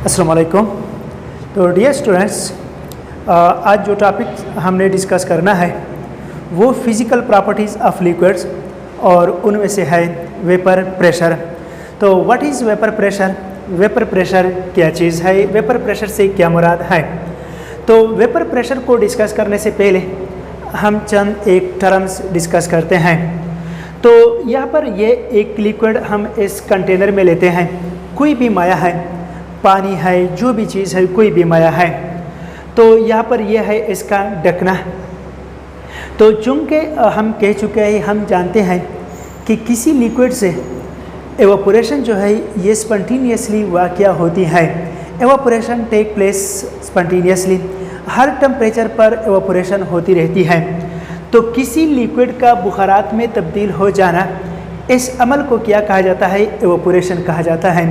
अस्सलाम वालेकुम। तो डियर स्टूडेंट्स, आज जो टॉपिक हमने डिस्कस करना है वो फिज़िकल प्रॉपर्टीज़ ऑफ लिक्विड्स और उनमें से है वेपर प्रेशर। तो what is vapour pressure? Vapour pressure क्या चीज़ है? वेपर प्रेशर से क्या मुराद है? तो वेपर प्रेशर को डिस्कस करने से पहले हम चंद एक टर्म्स डिस्कस करते हैं। तो यहाँ पर ये एक लिक्विड हम इस कंटेनर में लेते हैं, कोई भी माया है, पानी है, जो भी चीज़ है, कोई भी माया है। तो यहाँ पर यह है इसका ढकना। तो चूँकि हम कह चुके हैं, हम जानते हैं कि किसी लिक्विड से एवापोरेशन जो है ये स्पॉन्टेनियसली वाक़या होती है। एवापोरेशन टेक प्लेस स्पॉन्टेनियसली, हर टेम्परेचर पर एवापोरेशन होती रहती है। तो किसी लिक्विड का बुखारात में तब्दील हो जाना, इस अमल को क्या कहा जाता है? एवापोरेशन कहा जाता है।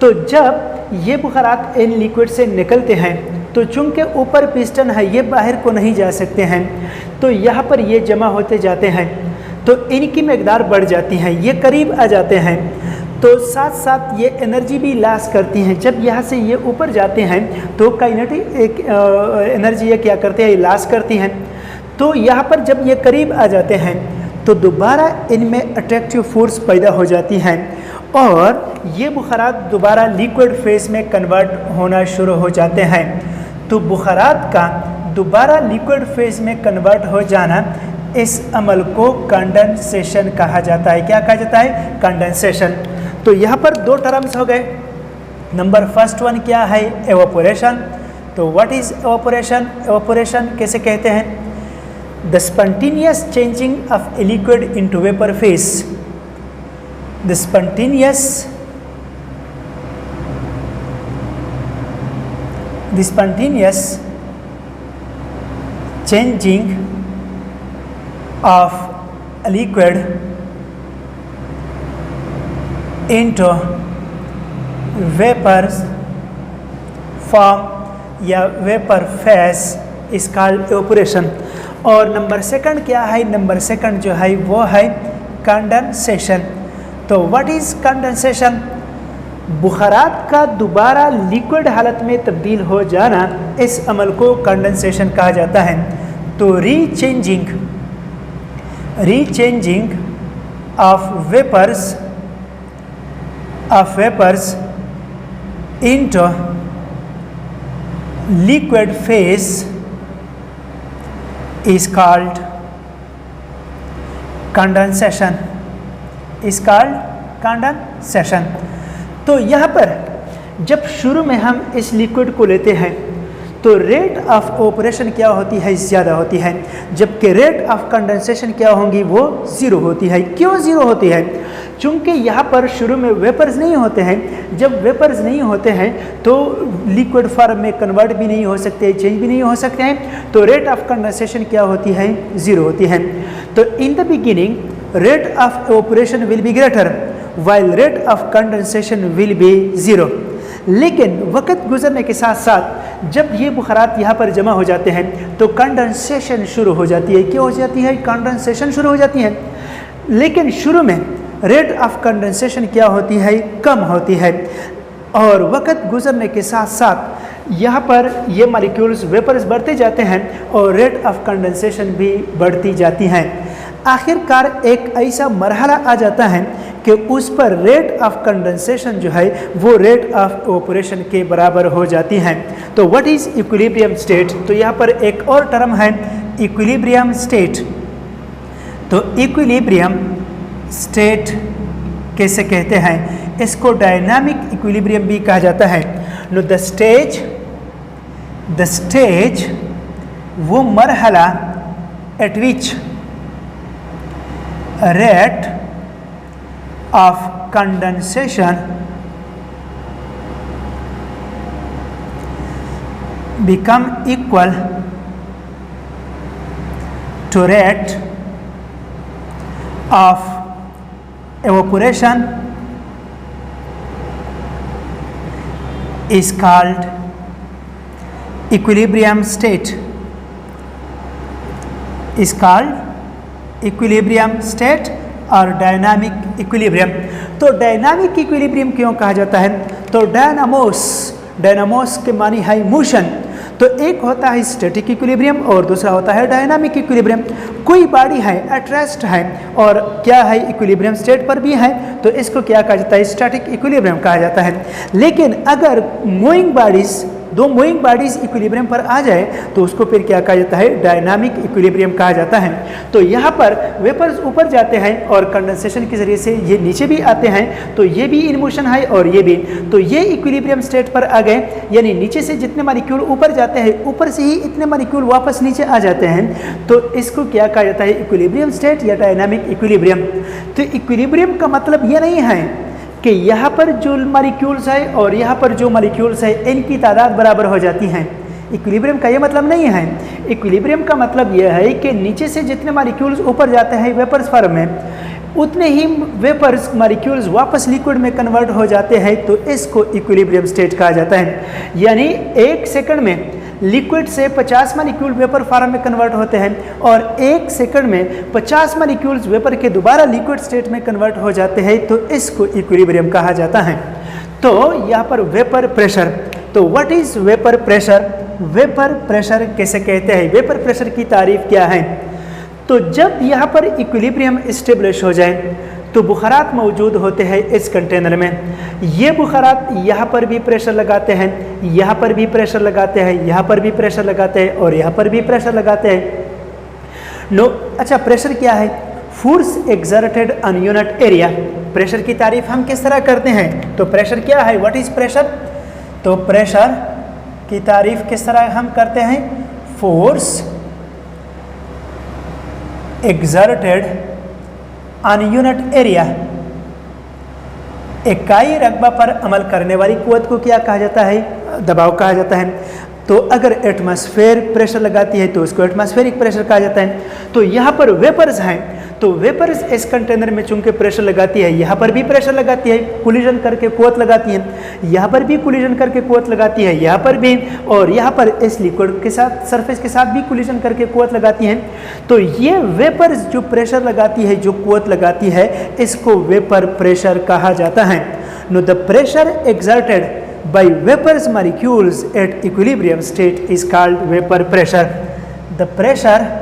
तो जब ये बुखारात इन लिक्विड से निकलते हैं तो चूँकि ऊपर पिस्टन है, ये बाहर को नहीं जा सकते हैं, तो यहाँ पर ये जमा होते जाते हैं, तो इनकी मकदार बढ़ जाती है, ये करीब आ जाते हैं। तो साथ साथ ये एनर्जी भी लॉस करती हैं। जब यहाँ से ये ऊपर जाते हैं तो काइनेटिक एनर्जी ये क्या करते हैं? लॉस करती हैं। तो यहाँ पर जब ये करीब आ जाते हैं तो दोबारा इनमें अट्रैक्टिव फोर्स पैदा हो जाती हैं और ये बुखारात दोबारा लिक्विड फेज में कन्वर्ट होना शुरू हो जाते हैं। तो बुखारात का दोबारा लिक्विड फेज में कन्वर्ट हो जाना, इस अमल को कंडेंसेशन कहा जाता है। क्या कहा जाता है? कंडेंसेशन। तो यहाँ पर दो टर्म्स हो गए। नंबर फर्स्ट वन क्या है? एवापोरेशन। तो व्हाट इज एवापोरेशन? एवापोरेशन कैसे कहते हैं? The spontaneous changing of a liquid into vapour phase. The spontaneous changing of a liquid into vapors form या vapour phase is called evaporation। और number second क्या है? नंबर सेकंड जो है वो है कंडेंसेशन। तो व्हाट इज़ कंडेंसेशन? बुखारात का दोबारा लिक्विड हालत में तब्दील हो जाना, इस अमल को कंडेंसेशन कहा जाता है। तो rechanging of vapours into liquid phase is called condensation. Is called condensation. तो यहाँ पर जब शुरू में हम इस लिक्विड को लेते हैं तो रेट ऑफ ऑपरेशन क्या होती है? ज़्यादा होती है, जबकि रेट ऑफ कंडेंसेशन क्या होंगी? वो ज़ीरो होती है। क्यों ज़ीरो होती है? चूँकि यहाँ पर शुरू में वेपर्स नहीं होते हैं। जब वेपर्स नहीं होते हैं तो लिक्विड फॉर्म में कन्वर्ट भी नहीं हो सकते, चेंज भी नहीं हो सकते हैं। तो रेट ऑफ कंडेंसेशन क्या होती है? ज़ीरो होती है। तो in the beginning rate of evaporation will be greater while rate of condensation will be zero। लेकिन वक्त गुजरने के साथ साथ जब ये बुखारात यहाँ पर जमा हो जाते हैं तो कंडेंसेशन शुरू हो जाती है। क्या हो जाती है? कंडेंसेशन शुरू हो जाती है। लेकिन शुरू में रेट ऑफ कंडेंसेशन क्या होती है? कम होती है। और वक्त गुजरने के साथ साथ यहाँ पर ये मॉलिक्यूल्स वेपर्स बढ़ते जाते हैं और रेट ऑफ कंडेंसेशन भी बढ़ती जाती हैं। आखिरकार एक ऐसा मरहला आ जाता है कि उस पर रेट ऑफ कंडेंसेशन जो है वो रेट ऑफ एवापोरेशन के बराबर हो जाती हैं। तो व्हाट इज़ इक्विलिब्रियम स्टेट? तो यहाँ पर एक और टर्म है इक्विलिब्रियम स्टेट। तो इक्विलिब्रियम स्टेट कैसे कहते हैं? इसको डायनामिक इक्विलिब्रियम भी कहा जाता है। नो द स्टेज वो मरहला at which rate of condensation become equal to rate of evaporation is called equilibrium state। is called equilibrium state और डायनामिक इक्विलिब्रियम। तो डायनामिक इक्विलिब्रियम क्यों कहा जाता है? तो डायनामोस के मानी है मोशन। तो एक होता है स्टैटिक इक्विलिब्रियम और दूसरा होता है डायनामिक इक्विलिब्रियम। कोई बॉडी है एट रेस्ट है और क्या है इक्विलिब्रियम स्टेट पर भी है, तो इसको क्या कहा जाता है, स्टैटिक इक्विलिब्रियम कहा जाता है। लेकिन अगर मूविंग बॉडीज, दो मूविंग बॉडीज इक्विलिब्रियम पर आ जाए तो उसको फिर क्या कहा जाता है, डायनामिक इक्विलिब्रियम कहा जाता है। तो यहाँ पर वेपर्स ऊपर जाते हैं और कंडेंसेशन के जरिए से ये नीचे भी आते हैं, तो ये भी इन मोशन है और ये भी, तो ये इक्विलिब्रियम स्टेट पर आ गए, यानी नीचे से जितने मॉलिक्यूल ऊपर जाते हैं ऊपर से ही इतने मॉलिक्यूल वापस नीचे आ जाते हैं, तो इसको क्या कहा जाता है, इक्विलिब्रियम स्टेट या डायनामिक इक्विलिब्रियम। तो इक्विलिब्रियम का मतलब ये नहीं है कि यहाँ पर जो मॉलिक्यूल्स है और यहाँ पर जो मॉलिक्यूल्स है इनकी तादाद बराबर हो जाती हैं। इक्विलिब्रियम का ये मतलब नहीं है। इक्विलिब्रियम का मतलब यह है कि नीचे से जितने मॉलिक्यूल्स ऊपर जाते हैं वेपर्स फॉर्म में, उतने ही वेपर्स मॉलिक्यूल्स वापस लिक्विड में कन्वर्ट हो जाते हैं, तो इसको इक्विलिब्रियम स्टेट कहा जाता है। यानी 1 सेकंड में लिक्विड से 50 मॉलिक्यूल वेपर फॉर्म में कन्वर्ट होते हैं और 1 सेकंड में 50 मॉलिक्यूल्स वेपर के दोबारा लिक्विड स्टेट में कन्वर्ट हो जाते हैं, तो इसको इक्विलिब्रियम कहा जाता है। तो यहाँ पर वेपर प्रेशर, तो what is vapour pressure, vapour pressure कैसे कहते हैं, वेपर प्रेशर की तारीफ क्या है। तो जब यहाँ पर इक्विलिब्रियम इस्टेब्लिश हो जाए तो बुखारात मौजूद होते हैं इस कंटेनर में। ये बुखारात यहाँ पर भी प्रेशर लगाते हैं, यहाँ पर भी प्रेशर लगाते हैं, यहाँ पर भी प्रेशर लगाते हैं और यहाँ पर भी प्रेशर लगाते हैं। अच्छा, प्रेशर क्या है, force exerted on unit area. Pressure की तारीफ हम किस तरह करते हैं, तो प्रेशर क्या है, व्हाट इज प्रेशर, तो प्रेशर की तारीफ किस तरह हम करते हैं, force exerted on unit area, इकाई रकबा पर अमल करने वाली कुव्वत को क्या कहा जाता है, दबाव कहा जाता है। तो अगर एटमॉस्फेयर प्रेशर लगाती है तो उसको एटमॉस्फेरिक प्रेशर कहा जाता है। तो यहाँ पर वेपर्स हैं, तो वेपर्स इस कंटेनर में चूंकि प्रेशर लगाती है, यहाँ पर भी प्रेशर लगाती है, कोलिजन करके कुव्वत लगाती है, यहाँ पर भी कोलिजन करके कुव्वत लगाती है, यहाँ पर भी, और यहाँ पर इस लिक्विड के साथ सरफेस के साथ भी कोलिजन करके कुव्वत लगाती है। तो ये वेपर्स जो प्रेशर लगाती है, जो कुव्वत लगाती है, इसको वेपर प्रेशर कहा जाता है। Know the pressure exerted by vapors molecules at equilibrium state is called vapor pressure. The pressure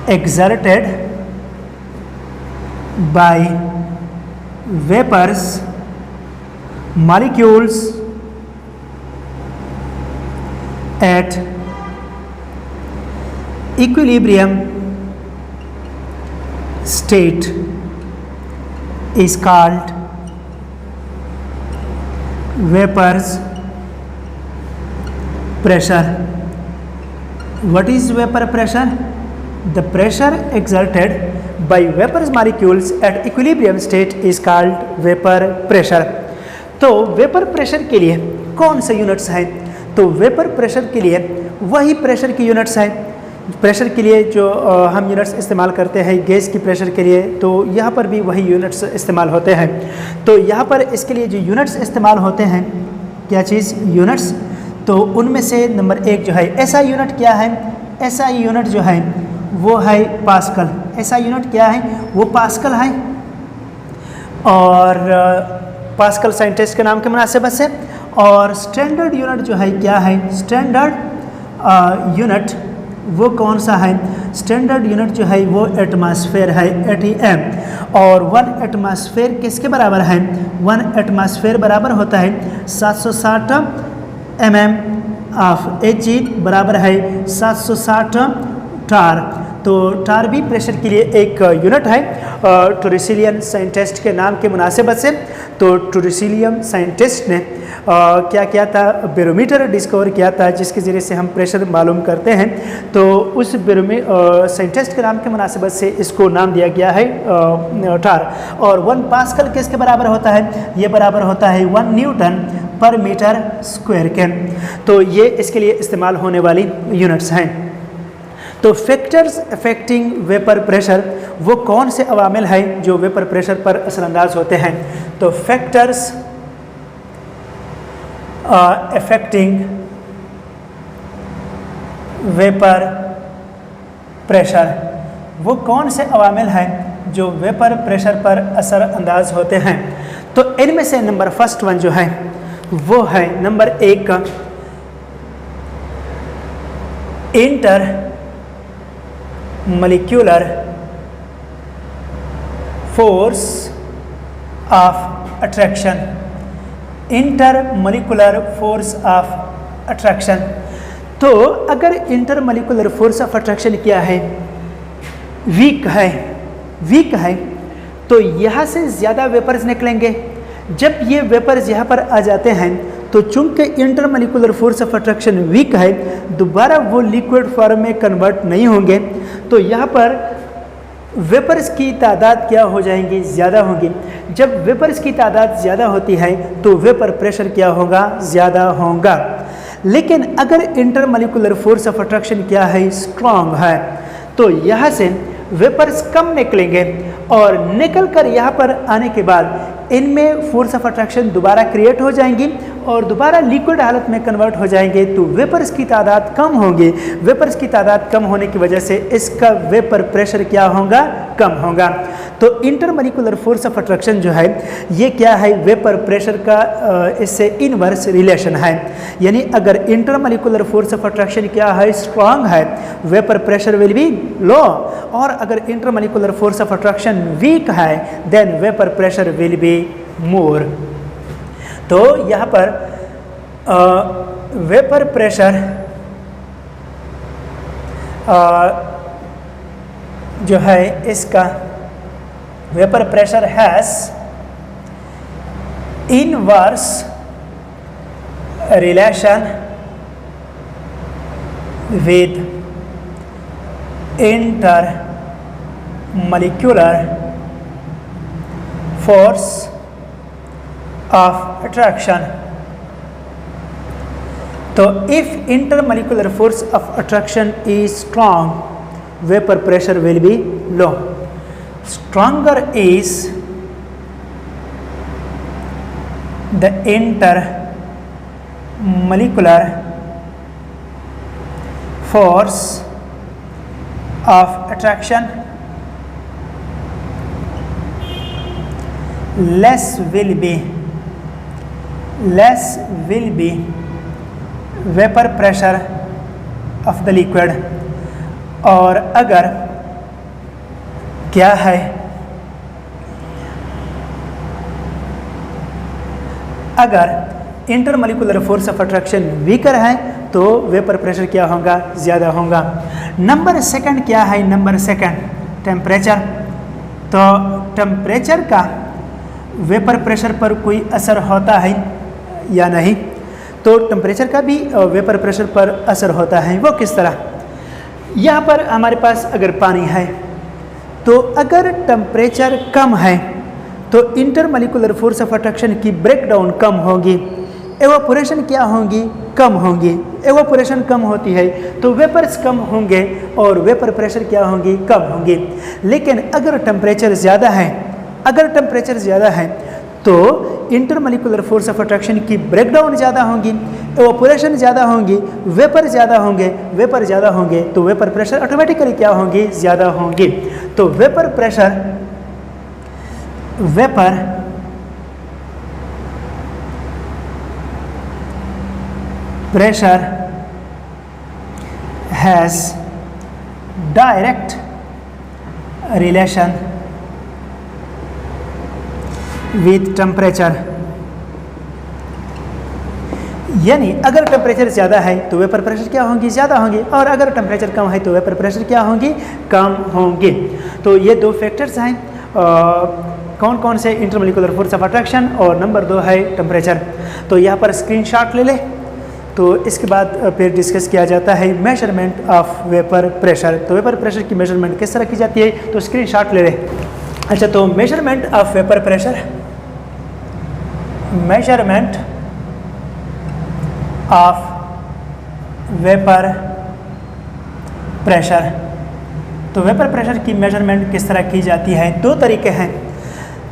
exerted by vapors molecules at equilibrium state is called vapors pressure. What is vapor pressure? The pressure exerted by vapors molecules at equilibrium state is called vapor pressure. तो vapour pressure के लिए कौन से units हैं, तो vapour pressure के लिए वही प्रेशर की यूनिट्स हैं। प्रेशर के लिए जो हम यूनिट्स इस्तेमाल करते हैं गैस की प्रेशर के लिए, तो यहाँ पर भी वही यूनिट्स इस्तेमाल होते हैं। तो यहाँ पर इसके लिए जो यूनिट्स इस्तेमाल होते हैं, क्या चीज़, यूनिट्स, तो उनमें से नंबर 1 जो है एसआई यूनिट क्या है, एसआई यूनिट जो है वो है पास्कल। एसआई यूनिट क्या है, वो पास्कल है, और पास्कल साइंटिस्ट के नाम के मुनासिबत से। और स्टैंडर्ड यूनिट जो है क्या है, स्टैंडर्ड यूनिट वो कौन सा है, स्टैंडर्ड यूनिट जो है वो एटमॉस्फेयर है, ATM। और 1 एटमॉस्फेयर किसके बराबर है, 1 एटमॉस्फेयर बराबर होता है 760 mm ऑफ Hg, बराबर है 760 टार। तो टार भी प्रेशर के लिए एक यूनिट है। टोरिसिलियन साइंटिस्ट के नाम के मुनासिबत से, तो टोरिसिलियन साइंटिस्ट ने क्या किया था, बैरोमीटर डिस्कवर किया था, जिसके ज़रिए से हम प्रेशर मालूम करते हैं। तो उस साइंटिस्ट के नाम के मुनासिबत से इसको नाम दिया गया है टार। और 1 पास्कल किसके बराबर होता है, ये बराबर होता है 1 न्यूटन पर मीटर स्क्वायर के। तो ये इसके लिए इस्तेमाल होने वाली यूनिट्स हैं। तो फैक्टर्स अफेक्टिंग वेपर प्रेशर, वो कौन से अवामिल हैं जो वेपर प्रेशर पर असरअंदाज होते हैं, तो फैक्टर्स अफेक्टिंग वेपर प्रेशर, वो कौन से अवामिल हैं जो वेपर प्रेशर पर असर अंदाज होते हैं। तो इनमें से नंबर फर्स्ट वन जो है वो है number 1 inter molecular force of attraction. Inter molecular force of attraction. तो अगर intermolecular force of attraction क्या है, वीक है तो यहाँ से ज़्यादा वेपर्स निकलेंगे। जब ये वेपर्स यहाँ पर आ जाते हैं तो चूंकि intermolecular force of attraction weak है, दोबारा वो लिक्विड फॉर्म में कन्वर्ट नहीं होंगे, तो यहाँ पर वेपर्स की तादाद क्या हो जाएंगी, ज़्यादा होंगी। जब वेपर्स की तादाद ज़्यादा होती है तो वेपर प्रेशर क्या होगा, ज़्यादा होगा। लेकिन अगर intermolecular force of attraction क्या है, स्ट्रॉन्ग है, तो यहाँ से वेपर्स कम निकलेंगे और निकल कर यहाँ पर आने के बाद इनमें फोर्स ऑफ अट्रैक्शन दोबारा क्रिएट हो जाएंगी और दोबारा लिक्विड हालत में कन्वर्ट हो जाएंगे, तो वेपर्स की तादाद कम होगी। वेपर्स की तादाद कम होने की वजह से इसका वेपर प्रेशर क्या होगा, कम होगा। तो inter molecular force of attraction जो है ये क्या है, वेपर प्रेशर का इससे इनवर्स रिलेशन है। यानी अगर intermolecular force of attraction क्या है, स्ट्रॉन्ग है, vapour pressure will be low, और अगर intermolecular force of attraction weak है then vapour pressure will be more. तो यहाँ पर वेपर प्रेशर जो है इसका vapour pressure has inverse relation with intermolecular force of attraction. So if intermolecular force of attraction is strong, vapor pressure will be low. Stronger is the intermolecular force of attraction, less will be vapor pressure of the liquid। और अगर क्या है, अगर intermolecular force of attraction weaker है तो vapour pressure क्या होगा, ज़्यादा होगा। नंबर सेकंड क्या है, नंबर सेकंड टेम्परेचर। तो टेम्परेचर का वेपर प्रेशर पर कोई असर होता है या नहीं, तो टेम्परेचर का भी वेपर प्रेशर पर असर होता है। वो किस तरह, यहाँ पर हमारे पास अगर पानी है तो अगर टेम्परेचर कम है तो इंटरमॉलिक्यूलर फोर्स ऑफ अट्रैक्शन की ब्रेकडाउन कम होगी, एवापोरेशन क्या होगी, कम होगी। एवापोरेशन कम होती है तो वेपर्स कम होंगे और वेपर प्रेशर क्या होंगी, कम होंगी। लेकिन अगर टेम्परेचर ज़्यादा है तो इंटरमॉलिक्यूलर फोर्स ऑफ अट्रैक्शन की ब्रेकडाउन ज़्यादा होंगी, एवापोरेशन ज़्यादा होंगी, वेपर ज़्यादा होंगे तो वेपर प्रेशर ऑटोमेटिकली क्या होंगी, ज़्यादा होंगी। तो vapour pressure has direct relation with temperature. यानी अगर टेम्परेचर ज़्यादा है तो वेपर प्रेशर क्या होंगी, ज़्यादा होंगी, और अगर टेम्परेचर कम है तो वेपर प्रेशर क्या होंगी, कम होंगी। तो ये दो फैक्टर्स हैं, कौन कौन से, इंटरमॉलिक्यूलर फोर्स ऑफ अट्रैक्शन और नंबर 2 है टेम्परेचर। तो यहाँ पर स्क्रीनशॉट ले ले, तो इसके बाद फिर डिस्कस किया जाता है मेजरमेंट ऑफ वेपर प्रेशर। तो वेपर प्रेशर की मेजरमेंट किस तरह की जाती है, तो स्क्रीनशॉट ले ले। अच्छा, तो measurement of vapour pressure, measurement of vapour pressure. तो वेपर प्रेशर की मेजरमेंट किस तरह की जाती है, दो तरीके हैं।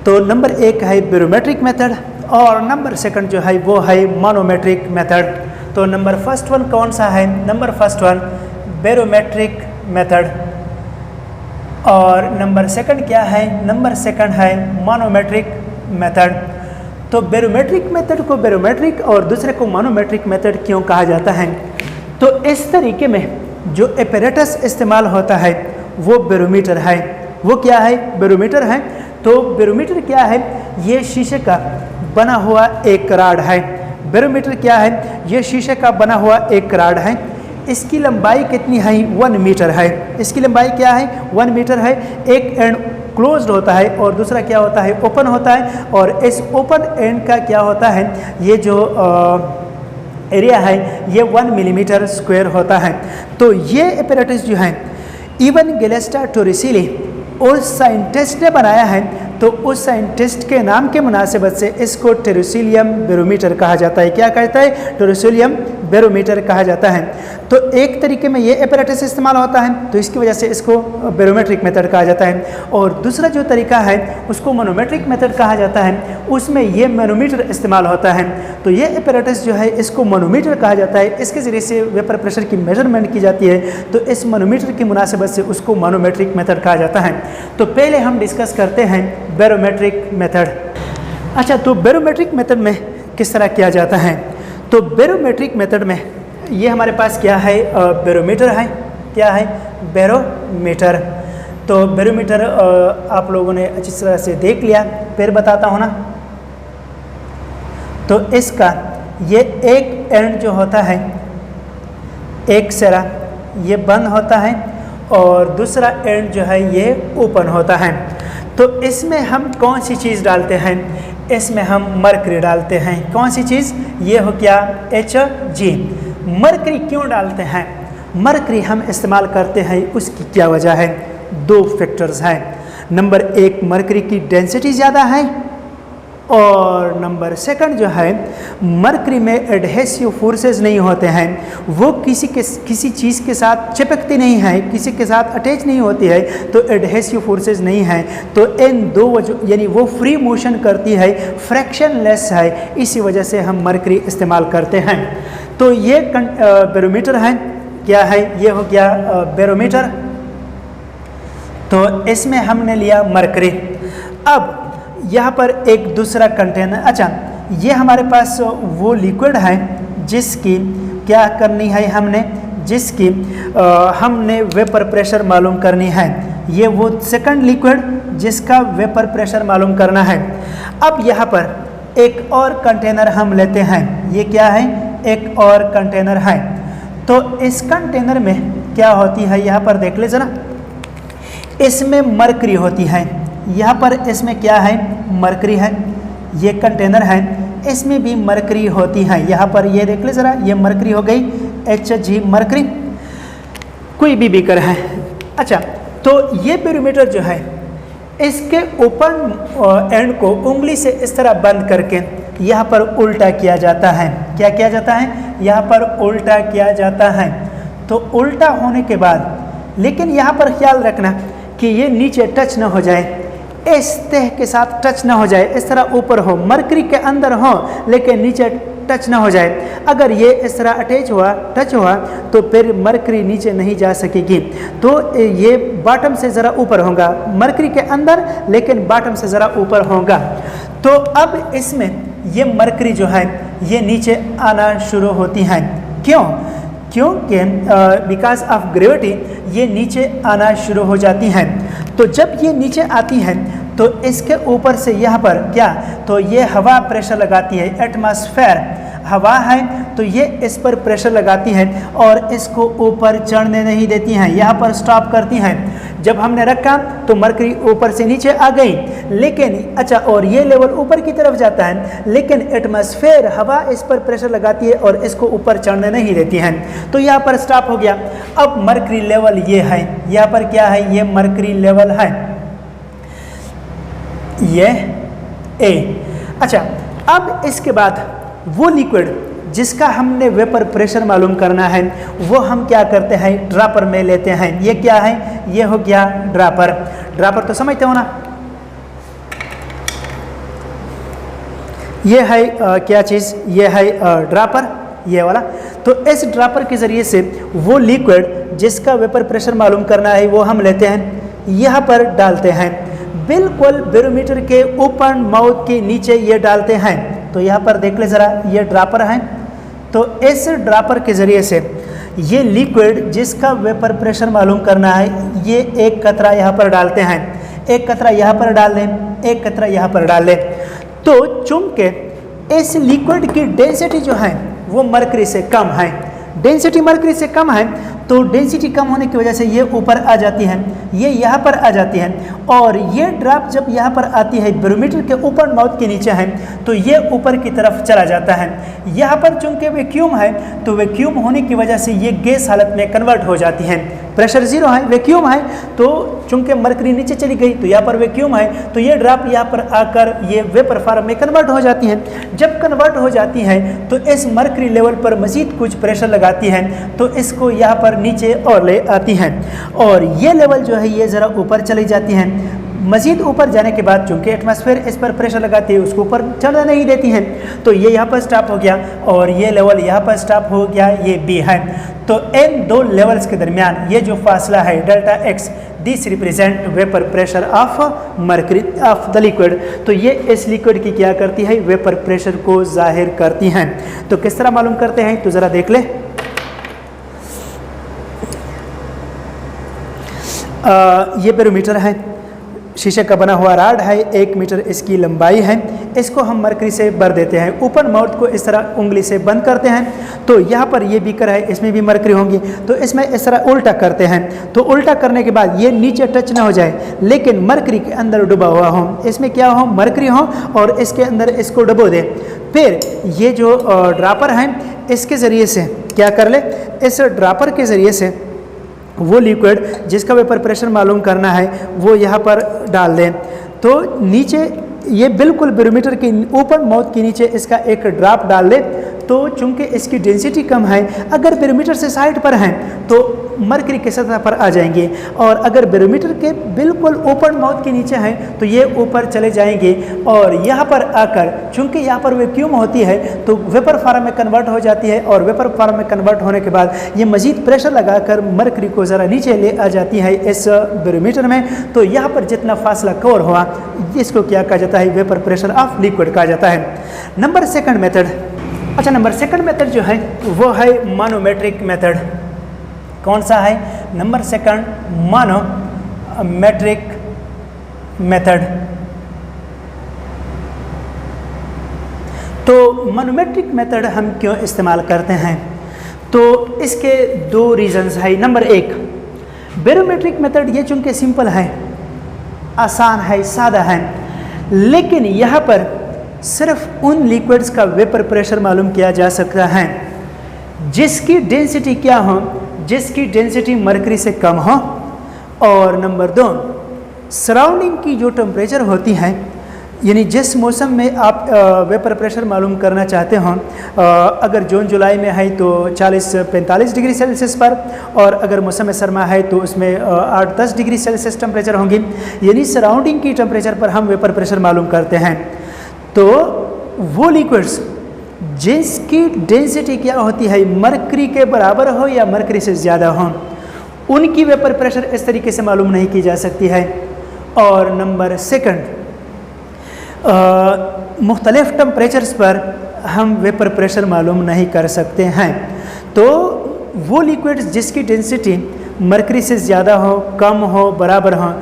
तो नंबर 1 है बैरोमेट्रिक मेथड और नंबर 2 जो है वो है मानोमेट्रिक मेथड। तो नंबर फर्स्ट वन कौन सा है, number first one barometric method, और नंबर 2 क्या है, नंबर 2 है मानोमेट्रिक मेथड। तो बैरोमेट्रिक मेथड को बैरोमेट्रिक और दूसरे को मैनोमेट्रिक मेथड क्यों कहा जाता है? तो इस तरीके में जो एपरेटस इस्तेमाल होता है वो बैरोमीटर है। वो क्या है? बैरोमीटर है। तो बैरोमीटर क्या है? ये शीशे का बना हुआ एक राड है। बैरोमीटर क्या है? ये शीशे का बना हुआ एक राड है। इसकी लंबाई कितनी है? 1 मीटर है। इसकी लंबाई क्या है? 1 मीटर है। एक एंड क्लोज्ड होता है और दूसरा क्या होता है? ओपन होता है। और इस ओपन एंड का क्या होता है? ये जो एरिया है ये 1 मिलीमीटर स्क्वायर होता है। तो ये एपरेटस जो है इवन गेलेस्टा टोरिसेली उस साइंटिस्ट ने बनाया है, तो उस साइंटिस्ट के नाम के मुनासिबत से इसको टोरिसेलियम बैरोमीटर कहा जाता है। क्या कहता है? टोरिसेलियम बैरोमीटर कहा जाता है। तो एक तरीके में ये एपरेटस इस्तेमाल होता है, तो इसकी वजह से इसको बैरोमेट्रिक मेथड कहा जाता है। और दूसरा जो तरीका है उसको मैनोमेट्रिक मेथड कहा जाता है, उसमें ये मैनोमीटर इस्तेमाल होता है। तो ये एपरेटस जो है इसको मैनोमीटर कहा जाता है। इसके ज़रिए से वेपर प्रेशर की मेजरमेंट की जाती है, तो इस मैनोमीटर की मुनासिबत से उसको मैनोमेट्रिक मेथड कहा जाता है। तो पहले हम डिस्कस करते हैं बैरोमेट्रिक मेथड। अच्छा, तो बैरोमेट्रिक मेथड में किस तरह किया जाता है? तो बैरोमेट्रिक मेथड में ये हमारे पास क्या है? बैरोमीटर है। क्या है? बैरोमीटर। तो बैरोमीटर आप लोगों ने अच्छी तरह से देख लिया, फिर बताता हूँ ना। तो इसका ये एक एंड जो होता है, एक सिरा ये बंद होता है और दूसरा एंड जो है ये ओपन होता है। तो इसमें हम कौन सी चीज़ डालते हैं? इसमें हम मरकरी डालते हैं। कौन सी चीज़? ये हो क्या? Hg। मरकरी क्यों डालते हैं? मरकरी हम इस्तेमाल करते हैं, उसकी क्या वजह है? 2 फैक्टर्स हैं। नंबर 1, मरकरी की डेंसिटी ज़्यादा है, और नंबर 2 जो है मरकरी में एडहेसिव फोर्सेस नहीं होते हैं। वो किसी चीज़ के साथ चिपकती नहीं है, किसी के साथ अटैच नहीं होती है, तो एडहेसिव फोर्सेस नहीं है। तो इन 2 वजह, यानी वो फ्री मोशन करती है, फ्रैक्शनलेस है, इसी वजह से हम मरकरी इस्तेमाल करते हैं। तो ये बैरोमीटर है। क्या है? ये हो गया बैरोमीटर। तो इसमें हमने लिया मरकरी। अब यहाँ पर एक दूसरा कंटेनर। अच्छा, ये हमारे पास वो लिक्विड है जिसकी क्या करनी है हमने? जिसकी हमने वेपर प्रेशर मालूम करनी है। ये वो सेकंड लिक्विड जिसका वेपर प्रेशर मालूम करना है। अब यहाँ पर एक और कंटेनर हम लेते हैं। ये क्या है? एक और कंटेनर है। तो इस कंटेनर में क्या होती है? यहाँ पर देख ले ज़रा। इसमें मरकरी होती है। यहाँ पर इसमें क्या है? मरकरी है। ये कंटेनर है, इसमें भी मरकरी होती है। यहाँ पर ये देख ले ज़रा, ये मरकरी हो गई Hg, मरकरी। कोई भी बीकर है। अच्छा, तो ये बैरोमीटर जो है इसके ओपन एंड को उंगली से इस तरह बंद करके यहाँ पर उल्टा किया जाता है। क्या किया जाता है? यहाँ पर उल्टा किया जाता है। तो उल्टा होने के बाद, लेकिन यहाँ पर ख्याल रखना कि ये नीचे टच ना हो जाए, इस तह के साथ टच ना हो जाए, इस तरह ऊपर हो, मरकरी के अंदर हो लेकिन नीचे टच ना हो जाए। अगर ये इस तरह अटैच हुआ, टच हुआ, तो फिर मरकरी नीचे नहीं जा सकेगी। तो ये बॉटम से ज़रा ऊपर होगा, मरकरी के अंदर लेकिन बॉटम से ज़रा ऊपर होगा। तो अब इसमें ये मरकरी जो है ये नीचे आना शुरू होती हैं। क्यों? क्योंकि बिकॉज ऑफ ग्रेविटी ये नीचे आना शुरू हो जाती हैं। तो जब ये नीचे आती हैं तो इसके ऊपर से यहाँ पर क्या, तो ये हवा प्रेशर लगाती है, एटमॉस्फेयर हवा है, तो ये इस पर प्रेशर लगाती है और इसको ऊपर चढ़ने नहीं देती हैं, यहाँ पर स्टॉप करती हैं। जब हमने रखा तो मरकरी ऊपर से नीचे आ गई, लेकिन अच्छा, और ये लेवल ऊपर की तरफ जाता है, लेकिन एटमॉस्फेयर हवा इस पर प्रेशर लगाती है और इसको ऊपर चढ़ने नहीं देती हैं, तो यहाँ पर स्टॉप हो गया। अब मरकरी लेवल ये है, यहाँ पर क्या है, ये मरकरी लेवल है, ये ए। अच्छा, अब इसके बाद वो लिक्विड जिसका हमने वेपर प्रेशर मालूम करना है वो हम क्या करते हैं, ड्रॉपर में लेते हैं। ये क्या है, ये हो गया ड्रॉपर। ड्रॉपर तो समझते हो ना, ये है क्या चीज़, ये है ड्रॉपर, ये वाला। तो इस ड्रॉपर के ज़रिए से वो लिक्विड जिसका वेपर प्रेशर मालूम करना है वो हम लेते हैं, यहाँ पर डालते हैं। बिल्कुल बैरोमीटर के ओपन माउथ के नीचे ये डालते हैं। तो यहाँ पर देख ले ज़रा, ये ड्रॉपर है। तो इस ड्रॉपर के ज़रिए से ये लिक्विड जिसका वेपर प्रेशर मालूम करना है, ये एक कतरा यहाँ पर डालते हैं, एक कतरा यहाँ पर डाल दें, एक कतरा यहाँ पर डाल दें। तो चूंकि इस लिक्विड की डेंसिटी जो है वो मरकरी से कम है, डेंसिटी मरकरी से कम है, तो डेंसिटी कम होने की वजह से ये ऊपर आ जाती है, ये यहाँ पर आ जाती है। और ये ड्रॉप जब यहाँ पर आती है बैरोमीटर के ऊपर माउथ के नीचे है, तो ये ऊपर की तरफ चला जाता है। यहाँ पर चूंकि वैक्यूम है, तो वैक्यूम होने की वजह से ये गैस हालत में कन्वर्ट हो जाती है। प्रेशर जीरो है, वैक्यूम है, तो चूंकि मरकरी नीचे चली गई तो यहाँ पर वैक्यूम है, तो ये ड्रॉप यहाँ पर आकर ये वेपर फॉर्म में कन्वर्ट हो जाती है। जब कन्वर्ट हो जाती है तो इस मरकरी लेवल पर मजीद कुछ प्रेशर लगाती है, तो इसको यहाँ पर नीचे और ले आती हैं, और ये लेवल जो है ये ज़रा ऊपर चली जाती हैं। मज़ीद ऊपर जाने के बाद चूंकि एटमॉस्फेयर इस पर प्रेशर लगाती है, उसको ऊपर चढ़ना नहीं देती हैं, तो ये यहाँ पर स्टॉप हो गया और ये लेवल यहाँ पर स्टॉप हो गया, ये बी है। तो इन दो लेवल्स के दरमियान ये जो फासला है delta x, this represent vapour pressure of mercury of the liquid. तो ये इस लिक्विड की क्या करती है, वेपर प्रेशर को जाहिर करती हैं। तो किस तरह मालूम करते हैं, तो ज़रा देख ले। ये बैरोमीटर है, शीशे का बना हुआ राड है, 1 मीटर इसकी लंबाई है। इसको हम मरकरी से भर देते हैं, ऊपर माउथ को इस तरह उंगली से बंद करते हैं। तो यहाँ पर ये बीकर है, इसमें भी मरकरी होंगी, तो इसमें इस तरह उल्टा करते हैं। तो उल्टा करने के बाद ये नीचे टच ना हो जाए, लेकिन मरकरी के अंदर डुबा हुआ हो, इसमें क्या हो, मरकरी हो, और इसके अंदर इसको डुबो दे। फिर ये जो ड्रॉपर है, इसके ज़रिए से क्या कर ले, इस ड्रॉपर के ज़रिए से वो लिक्विड जिसका वेपर प्रेशर मालूम करना है वो यहाँ पर डाल दें। तो नीचे ये बिल्कुल बैरोमीटर के ऊपर माउथ के नीचे इसका एक ड्रॉप डाल दे। तो चूंकि इसकी डेंसिटी कम है, अगर बैरोमीटर से साइड पर हैं तो मरकरी के सतह पर आ जाएंगे, और अगर बैरोमीटर के बिल्कुल ओपन माउथ के नीचे हैं तो ये ऊपर चले जाएंगे, और यहाँ पर आकर चूंकि यहाँ पर वैक्यूम होती है तो वेपर फॉर्म में कन्वर्ट हो जाती है, और वेपर फॉर्म में कन्वर्ट होने के बाद ये मज़ीद प्रेशर लगाकर मरकरी को ज़रा नीचे ले आ जाती है इस बैरोमीटर में। तो यहाँ पर जितना फासला कवर हुआ इसको क्या कहा जाता है, वेपर प्रेशर ऑफ लिक्विड कहा जाता है। नंबर सेकंड मेथड, अच्छा नंबर सेकंड मेथड जो है वो है मानोमेट्रिक मेथड। कौन सा है, नंबर सेकंड मानोमेट्रिक मेथड। तो मानोमेट्रिक मेथड हम क्यों इस्तेमाल करते हैं, तो इसके दो रीजंस है। नंबर एक, बैरोमेट्रिक मेथड ये चूंकि सिंपल है, आसान है, सादा है, लेकिन यहाँ पर सिर्फ उन लिक्विड्स का वेपर प्रेशर मालूम किया जा सकता है जिसकी डेंसिटी क्या हो, जिसकी डेंसिटी मरकरी से कम हो, और नंबर दो, सराउंडिंग की जो टेम्परेचर होती है, यानी जिस मौसम में आप वेपर प्रेशर मालूम करना चाहते हो, अगर जून जुलाई में है तो 40-45 डिग्री सेल्सियस पर, और अगर मौसम सरमा है तो उसमें 8-10 डिग्री सेल्सियस टेम्परेचर होंगी, यानी सराउंडिंग की टेम्परेचर पर हम वेपर प्रेशर मालूम करते हैं। तो वो लिक्विड्स जिसकी डेंसिटी क्या होती है, मरकरी के बराबर हो या मरकरी से ज़्यादा हो, उनकी वेपर प्रेशर इस तरीके से मालूम नहीं की जा सकती है। और नंबर सेकंड, मुख्तलिफ टेम्परेचर्स पर हम वेपर प्रेशर मालूम नहीं कर सकते हैं। तो वो लिक्विड्स जिसकी डेंसिटी मरकरी से ज़्यादा हो, कम हो, बराबर हो,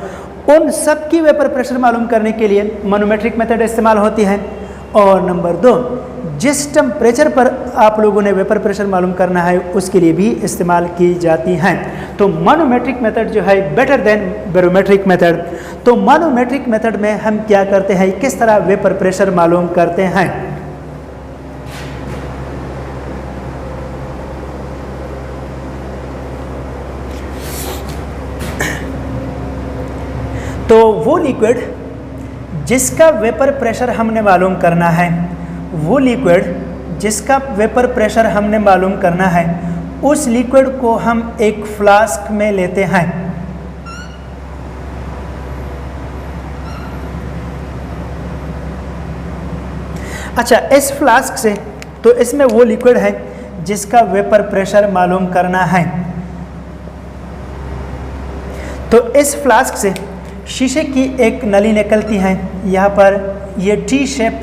उन सब की वेपर प्रेशर मालूम करने के लिए मानोमेट्रिक मेथड इस्तेमाल होती है। और नंबर दो, जिस टेम्परेचर पर आप लोगों ने वेपर प्रेशर मालूम करना है उसके लिए भी इस्तेमाल की जाती हैं। तो मानोमेट्रिक मेथड जो है बेटर देन बैरोमेट्रिक मेथड। तो मानोमेट्रिक मेथड में हम क्या करते हैं, किस तरह वेपर प्रेशर मालूम करते हैं। तो वो लिक्विड जिसका वेपर प्रेशर हमने मालूम करना है, वो लिक्विड जिसका वेपर प्रेशर हमने मालूम करना है, उस लिक्विड को हम एक फ्लास्क में लेते हैं। अच्छा, इस फ्लास्क से, तो इसमें वो लिक्विड है जिसका वेपर प्रेशर मालूम करना है। तो इस फ्लास्क से शीशे की एक नली निकलती है, यहाँ पर ये टी शेप,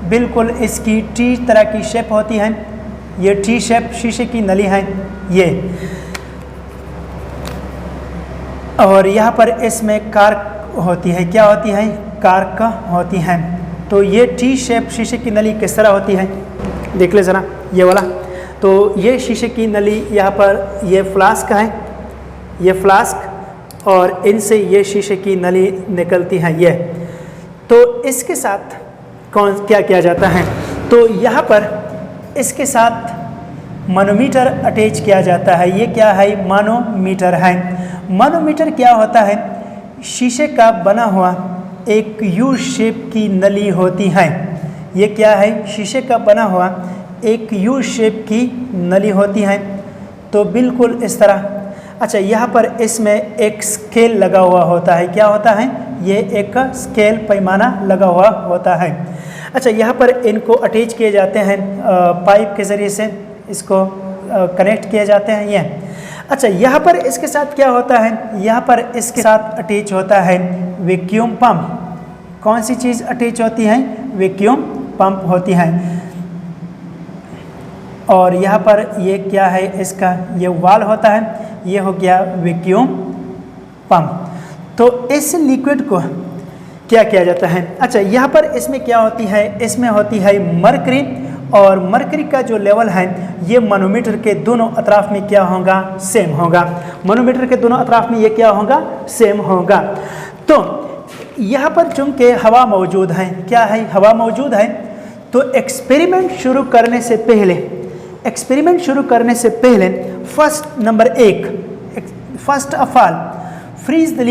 बिल्कुल इसकी टी तरह की शेप होती है, ये टी शेप शीशे की नली है ये। और यहाँ पर इसमें कार्क होती है, क्या होती है? कार्क होती है। तो ये टी शेप शीशे की नली किस तरह होती है, देख ले ज़रा ये वाला। तो ये शीशे की नली, यहाँ पर ये फ्लास्क है, ये फ्लास्क, और इनसे ये शीशे की नली निकलती है ये। तो इसके साथ क्या किया जाता है? तो यहाँ पर इसके साथ मैनोमीटर अटैच किया जाता है। ये क्या है? मैनोमीटर है। मैनोमीटर क्या होता है? शीशे का बना हुआ एक यू शेप की नली होती है। ये क्या है? शीशे का बना हुआ एक यू शेप की नली होती है। तो बिल्कुल इस तरह। अच्छा, यहाँ पर इसमें एक स्केल लगा हुआ होता है, क्या होता है? ये एक स्केल, पैमाना लगा हुआ होता है। अच्छा, यहाँ पर इनको अटैच किए जाते हैं पाइप के ज़रिए से, इसको कनेक्ट किए जाते हैं ये। अच्छा, यहाँ पर इसके साथ क्या होता है? यहाँ पर इसके साथ अटैच होता है वैक्यूम पंप। कौन सी चीज़ अटैच होती है? वैक्यूम पंप होती है। और यहाँ पर ये क्या है? इसका ये वाल होता है, ये हो गया वैक्यूम पंप। तो इस लिक्विड को क्या किया जाता है? अच्छा, यहाँ पर इसमें क्या होती है? इसमें होती है मरकरी, और मरकरी का जो लेवल है ये मैनोमीटर के दोनों अतराफ में क्या होगा? सेम होगा। मैनोमीटर के दोनों अतराफ में ये क्या होगा? सेम होगा। तो यहाँ पर चूंकि हवा मौजूद है, क्या है? हवा मौजूद है। तो एक्सपेरिमेंट शुरू करने से पहले number 1, first of all freeze the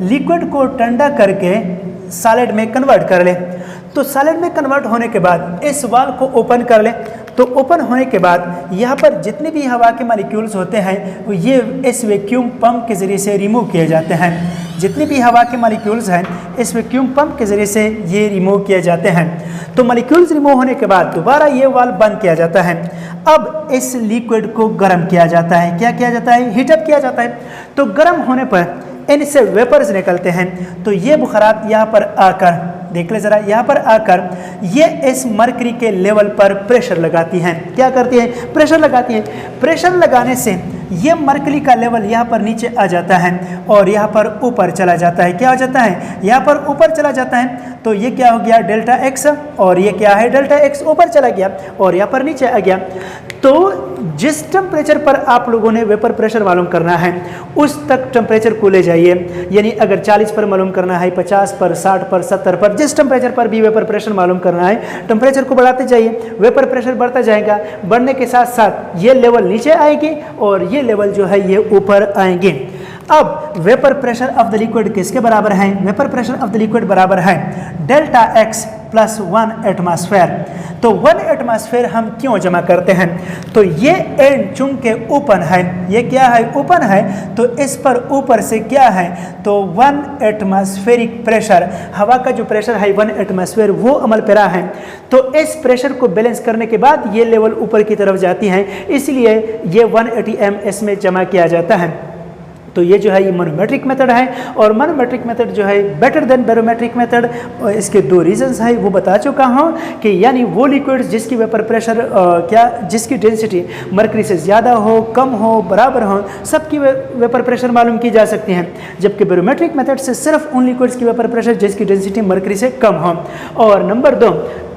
liquid को ठंडा करके सॉलिड में कन्वर्ट कर ले। तो सॉलिड में कन्वर्ट होने के बाद इस वाल को ओपन कर ले। तो ओपन होने के बाद यहाँ पर जितने भी हवा के मॉलिक्यूल्स होते हैं ये इस वैक्यूम पंप के ज़रिए से रिमूव किए जाते हैं। जितने भी हवा के मॉलिक्यूल्स हैं इस वैक्यूम पंप के ज़रिए से ये रिमूव किए जाते हैं। तो मॉलिक्यूल्स रिमूव होने के बाद दोबारा ये वाल बंद किया जाता है। अब इस लिक्विड को गर्म किया जाता है। क्या किया जाता है? हीटअप किया जाता है। तो गर्म होने पर इनसे वेपर्स निकलते हैं। तो ये बुखारात यहाँ पर आकर, देख ले ज़रा, यहाँ पर आकर ये इस मरकरी के लेवल पर प्रेशर लगाती हैं। क्या करती है? प्रेशर लगाती है। प्रेशर लगाने से ये मरकरी का लेवल यहाँ पर नीचे आ जाता है और यहाँ पर ऊपर चला जाता है। क्या हो जाता है? यहाँ पर ऊपर चला जाता है। तो ये क्या हो गया? डेल्टा एक्स, और ये क्या है? डेल्टा एक्स ऊपर चला गया और यहाँ पर नीचे आ गया। तो जिस टेम्परेचर पर आप लोगों ने वेपर प्रेशर मालूम करना है उस तक टेम्परेचर को ले जाइए। यानी अगर 40 पर मालूम करना है, 50 पर, 60 पर, 70 पर, जिस टेम्परेचर पर भी वेपर प्रेशर मालूम करना है टेम्परेचर को बढ़ाते जाइए। वेपर प्रेशर बढ़ता जाएगा। बढ़ने के साथ साथ ये लेवल नीचे आएगी और ये लेवल जो है ये ऊपर आएंगे। अब vapour pressure of the liquid किसके बराबर है? Vapour pressure of the liquid बराबर है डेल्टा एक्स प्लस 1 एटमॉस्फेयर। तो 1 एटमॉस्फेयर हम क्यों जमा करते हैं? तो ये एंड चूंकि ओपन है, ये क्या है? ओपन है। तो इस पर ऊपर से क्या है? तो 1 एटमॉस्फेरिक प्रेशर, हवा का जो प्रेशर है 1 एटमॉस्फेयर, वो अमल पैरा है। तो इस प्रेशर को बैलेंस करने के बाद ये लेवल ऊपर की तरफ जाती हैं, इसलिए ये 180 m इसमें जमा किया जाता है। तो ये जो है ये मैनोमेट्रिक मेथड है, और मैनोमेट्रिक मेथड जो है बेटर देन बैरोमेट्रिक मेथड। इसके 2 रीजंस है वो बता चुका हूँ कि यानी वो लिक्विड्स जिसकी वेपर प्रेशर जिसकी डेंसिटी मरकरी से ज़्यादा हो, कम हो, बराबर हो, सबकी वेपर प्रेशर मालूम की जा सकती हैं। जबकि बैरोमेट्रिक मेथड से सिर्फ उन लिक्विड्स की वेपर प्रेशर जिसकी डेंसिटी मरकरी से कम हो। और नंबर 2,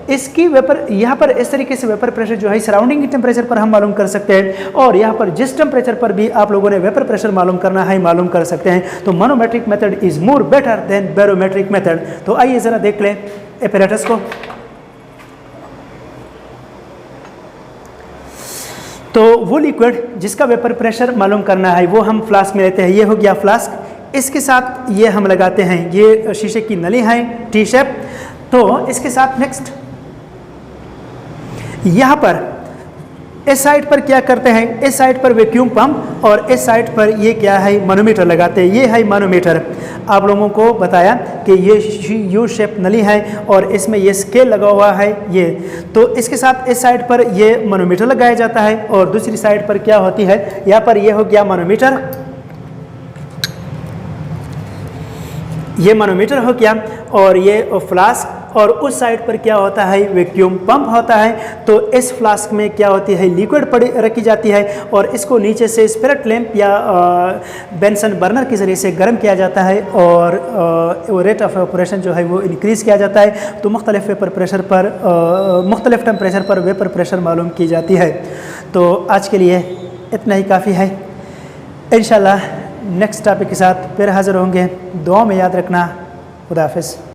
इसकी वेपर, यहाँ पर इस तरीके से वेपर प्रेशर जो है सराउंडिंग के टेम्परेचर पर हम मालूम कर सकते हैं, और यहाँ पर जिस टेम्परेचर पर भी आप लोगों ने वेपर प्रेशर मालूम करना है मालूम कर सकते हैं। तो manometric method is more better than barometric method. तो आइए ज़रा देख लें एपरेटस को। तो वो लिक्विड जिसका वेपर प्रेशर मालूम करना है वो हम फ्लास्क में लेते हैं। ये हो गया फ्लास्क। इसके साथ ये हम लगाते हैं, ये शीशे की नली है टी शेप। तो इसके साथ नेक्स्ट यहाँ पर इस साइड पर क्या करते हैं? इस साइड पर वैक्यूम पंप और इस साइड पर ये क्या है? मैनोमीटर लगाते हैं। ये है मैनोमीटर। आप लोगों को बताया कि ये यू शेप नली है और इसमें ये स्केल लगा हुआ है ये। तो इसके साथ इस साइड पर ये मैनोमीटर लगाया जाता है और दूसरी साइड पर क्या होती है? यहाँ पर ये हो गया मैनोमीटर, ये मैनोमीटर हो गया और ये फ्लास्क, और उस साइड पर क्या होता है, वैक्यूम पंप होता है। तो इस फ्लास्क में क्या होती है, लिक्विड पड़ी रखी जाती है और इसको नीचे से स्पिरिट लैंप या बेंसन बर्नर के ज़रिए से गर्म किया जाता है और रेट ऑफ ऑपरेशन जो है वो इंक्रीज़ किया जाता है। तो मुख्तलिफ वेपर प्रेशर पर मुख्तलिफ टेम्परेचर पर वेपर प्रेशर मालूम की जाती है। तो आज के लिए इतना ही काफ़ी है। इंशाल्लाह नेक्स्ट टॉपिक के साथ फिर हाज़िर होंगे। दुआ में याद रखना। खुदा हाफिज़।